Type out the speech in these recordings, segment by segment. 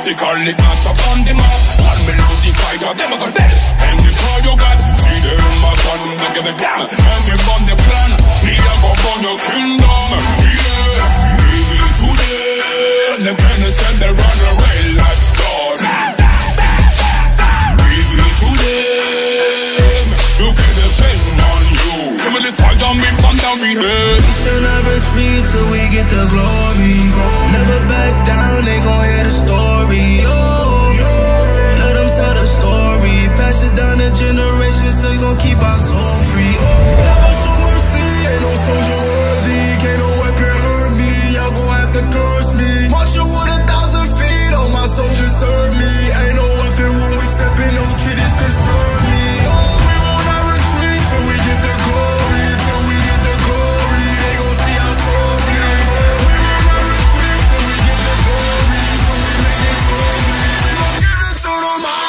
Vertically not up on the map. One me losing fighter, them a go dead. And the power you got, see them in my gun, they give a damn. And me run the plan, me a go burn your kingdom. Yeah, give it to them. Them pennies and they run away like dogs. Give it to them. You can descend on you. Give me the tiger, me run down me head. We shall not retreat till we get the glory. Never back down, they gon' hear the story. Oh, let them tell the story. Pass it down the generations so you gon' keep our soul free. Never show mercy, ain't no soldier worthy. Can't no weapon hurt me, y'all gon' have to curse me. Marching with 1,000 feet, all my soldiers serve me. Ain't no weapon when we step in, no treaties concern me. Oh, we will not retreat till we get the glory. Till we get the glory, they gon' see our soul bleed. We will not retreat till we get the glory. Till we make it glory, we gon' give it to them all.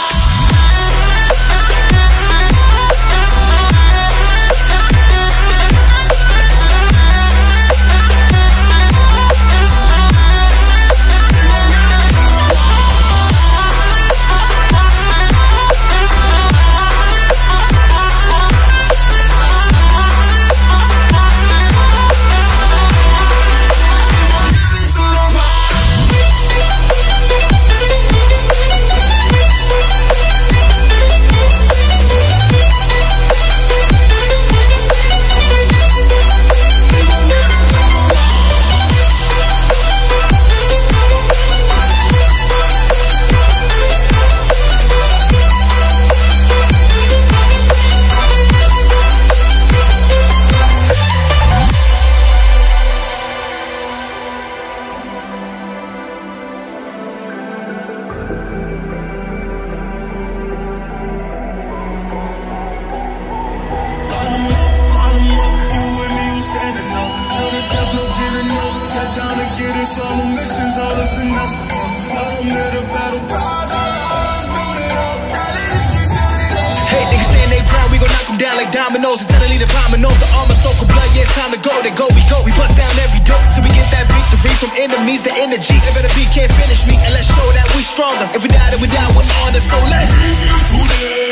Dominoes, eternally the vomit off the armor, soak of blood, yeah, it's time to go, then go, we bust down every door, till we get that victory, from enemies to energy, live at a beat, can't finish me, and let's show that we stronger, if we die, then we die with honor, so let's give it to them.